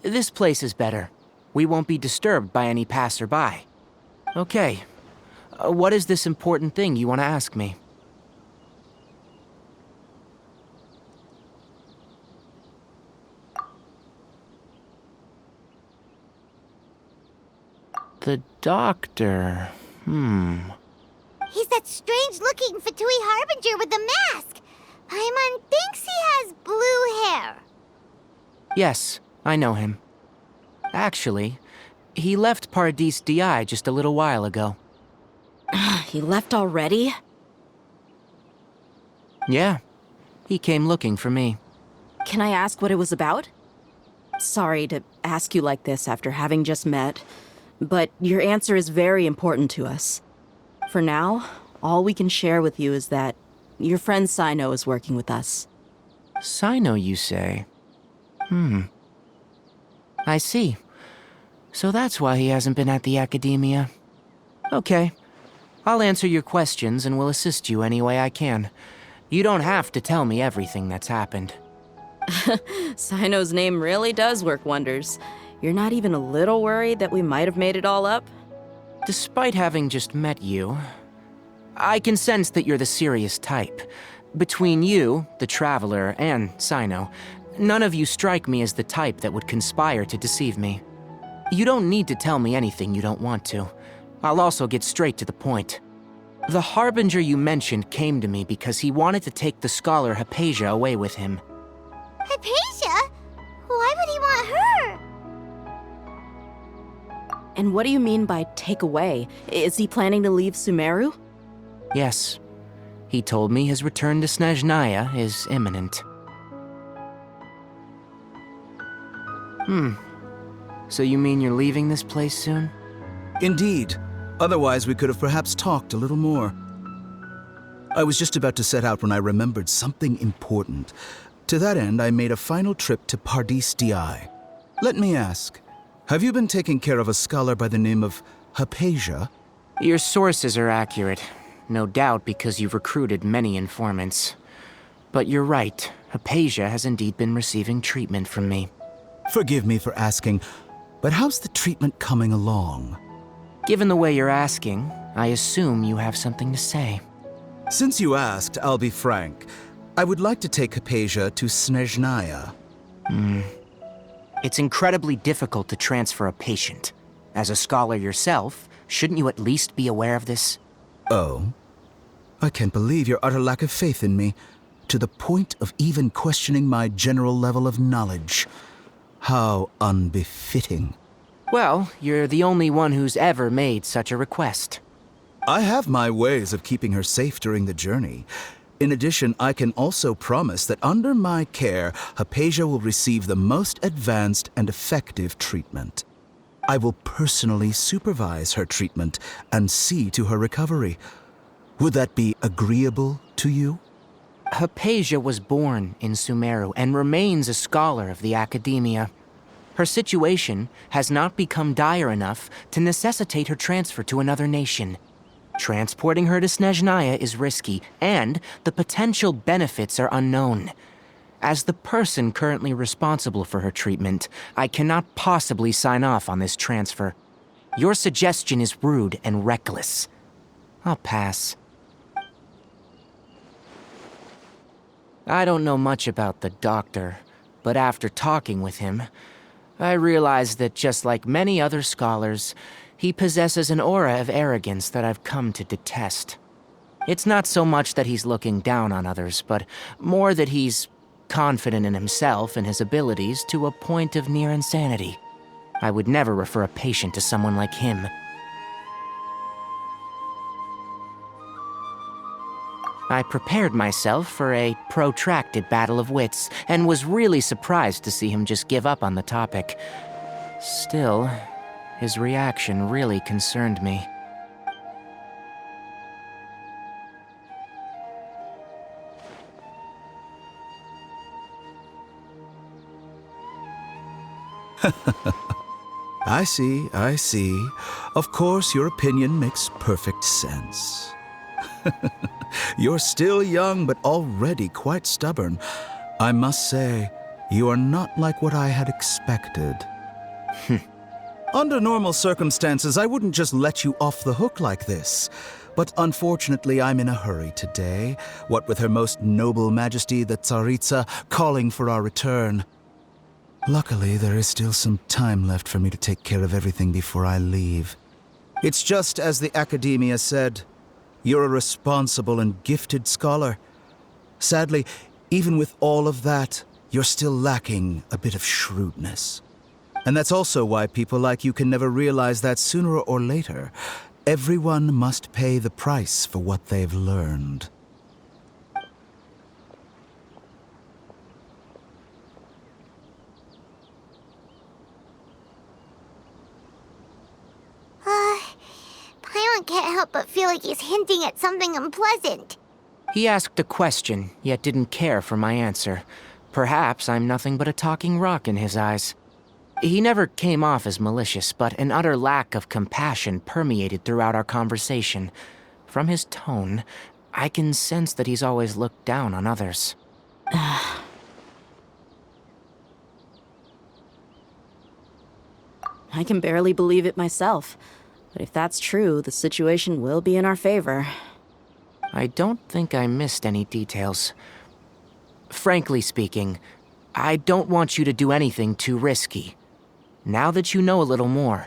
This place is better. We won't be disturbed by any passerby. Okay. What is this important thing you want to ask me? The doctor. He's that strange-looking Fatui Harbinger with the mask. Paimon thinks he has blue hair. Yes, I know him. Actually, he left Paradis Di just a little while ago. He left already? Yeah, he came looking for me. Can I ask what it was about? Sorry to ask you like this after having just met, but your answer is very important to us. For now, all we can share with you is that your friend Sino is working with us. Sino, you say? I see. So that's why he hasn't been at the academia. Okay. I'll answer your questions and will assist you any way I can. You don't have to tell me everything that's happened. Sino's name really does work wonders. You're not even a little worried that we might have made it all up? Despite having just met you, I can sense that you're the serious type. Between you, the Traveler, and Sino, none of you strike me as the type that would conspire to deceive me. You don't need to tell me anything you don't want to. I'll also get straight to the point. The Harbinger you mentioned came to me because he wanted to take the scholar Hypatia away with him. Hypatia? Why would he want her? And what do you mean by take away? Is he planning to leave Sumeru? Yes. He told me his return to Snezhnaya is imminent. So you mean you're leaving this place soon? Indeed. Otherwise, we could have perhaps talked a little more. I was just about to set out when I remembered something important. To that end, I made a final trip to Paradis Di. Let me ask, have you been taking care of a scholar by the name of Hypatia? Your sources are accurate. No doubt because you've recruited many informants. But you're right, Hypatia has indeed been receiving treatment from me. Forgive me for asking, but how's the treatment coming along? Given the way you're asking, I assume you have something to say. Since you asked, I'll be frank. I would like to take Hypatia to Snezhnaya. It's incredibly difficult to transfer a patient. As a scholar yourself, shouldn't you at least be aware of this? Oh? I can't believe your utter lack of faith in me, to the point of even questioning my general level of knowledge. How unbefitting. Well, you're the only one who's ever made such a request. I have my ways of keeping her safe during the journey. In addition, I can also promise that under my care, Hypatia will receive the most advanced and effective treatment. I will personally supervise her treatment and see to her recovery. Would that be agreeable to you? Hypatia was born in Sumeru and remains a scholar of the academia. Her situation has not become dire enough to necessitate her transfer to another nation. Transporting her to Snezhnaya is risky, and the potential benefits are unknown. As the person currently responsible for her treatment, I cannot possibly sign off on this transfer. Your suggestion is rude and reckless. I'll pass. I don't know much about the doctor, but after talking with him, I realized that just like many other scholars, he possesses an aura of arrogance that I've come to detest. It's not so much that he's looking down on others, but more that he's confident in himself and his abilities to a point of near insanity. I would never refer a patient to someone like him. I prepared myself for a protracted battle of wits, and was really surprised to see him just give up on the topic. Still, his reaction really concerned me. I see. Of course, your opinion makes perfect sense. You're still young, but already quite stubborn. I must say, you are not like what I had expected. Under normal circumstances, I wouldn't just let you off the hook like this. But unfortunately, I'm in a hurry today, what with Her Most Noble Majesty the Tsaritsa calling for our return. Luckily, there is still some time left for me to take care of everything before I leave. It's just as the Academia said, you're a responsible and gifted scholar. Sadly, even with all of that, you're still lacking a bit of shrewdness. And that's also why people like you can never realize that sooner or later, everyone must pay the price for what they've learned. Paimon can't help but feel like he's hinting at something unpleasant. He asked a question, yet didn't care for my answer. Perhaps I'm nothing but a talking rock in his eyes. He never came off as malicious, but an utter lack of compassion permeated throughout our conversation. From his tone, I can sense that he's always looked down on others. I can barely believe it myself. But if that's true, the situation will be in our favor. I don't think I missed any details. Frankly speaking, I don't want you to do anything too risky. Now that you know a little more,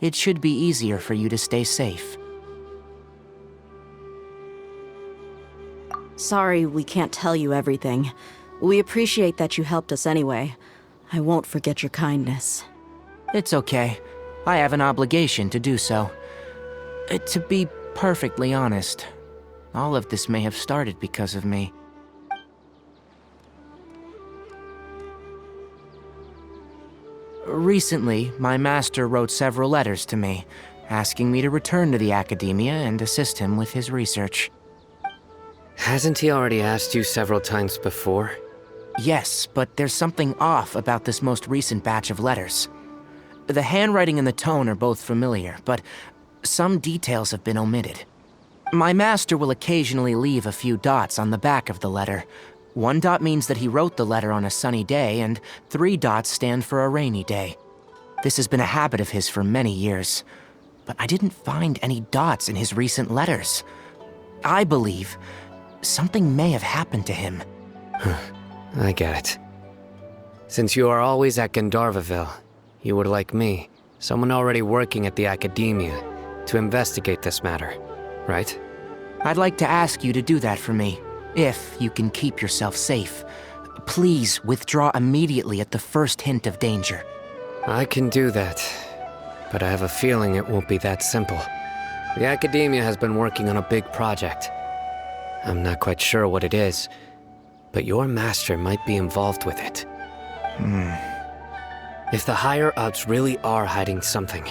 it should be easier for you to stay safe. Sorry we can't tell you everything. We appreciate that you helped us anyway. I won't forget your kindness. It's okay. I have an obligation to do so. To be perfectly honest, all of this may have started because of me. Recently, my master wrote several letters to me, asking me to return to the Academia and assist him with his research. Hasn't he already asked you several times before? Yes, but there's something off about this most recent batch of letters. The handwriting and the tone are both familiar, but some details have been omitted. My master will occasionally leave a few dots on the back of the letter. 1 dot means that he wrote the letter on a sunny day, and 3 dots stand for a rainy day. This has been a habit of his for many years, but I didn't find any dots in his recent letters. I believe something may have happened to him. I get it. Since you are always at Gandharvaville, you would like me, someone already working at the Academia, to investigate this matter, right? I'd like to ask you to do that for me, if you can keep yourself safe. Please withdraw immediately at the first hint of danger. I can do that, but I have a feeling it won't be that simple. The Academia has been working on a big project. I'm not quite sure what it is, but your master might be involved with it. If the higher-ups really are hiding something,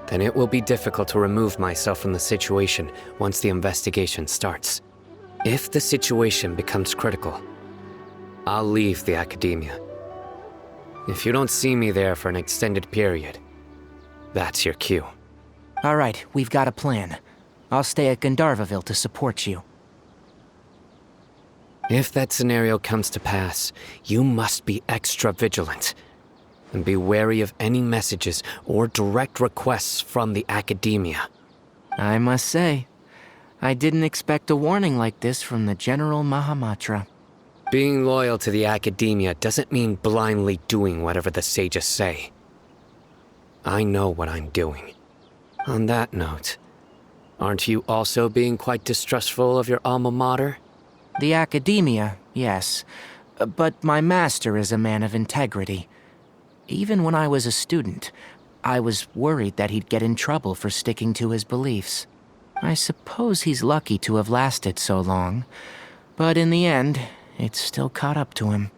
then it will be difficult to remove myself from the situation once the investigation starts. If the situation becomes critical, I'll leave the Academia. If you don't see me there for an extended period, that's your cue. All right, we've got a plan. I'll stay at Gandharvaville to support you. If that scenario comes to pass, you must be extra vigilant. And be wary of any messages or direct requests from the Academia. I must say, I didn't expect a warning like this from the General Mahamatra. Being loyal to the Academia doesn't mean blindly doing whatever the sages say. I know what I'm doing. On that note, aren't you also being quite distrustful of your alma mater? The Academia, yes, but my master is a man of integrity. Even when I was a student, I was worried that he'd get in trouble for sticking to his beliefs. I suppose he's lucky to have lasted so long, but in the end, it's still caught up to him.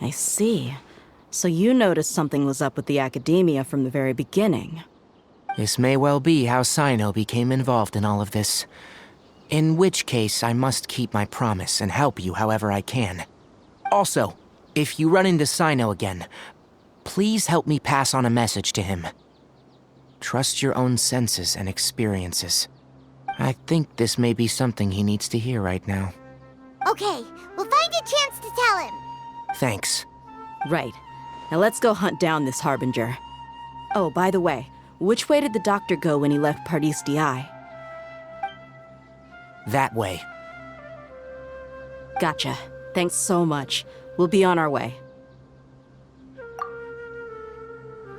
I see. So you noticed something was up with the Academia from the very beginning. This may well be how Sino became involved in all of this. In which case, I must keep my promise and help you however I can. Also, if you run into Sino again, please help me pass on a message to him. Trust your own senses and experiences. I think this may be something he needs to hear right now. Okay, we'll find a chance to tell him. Thanks. Right. Now let's go hunt down this Harbinger. Oh, by the way, which way did the doctor go when he left Pardis DI? That way. Gotcha. Thanks so much. We'll be on our way.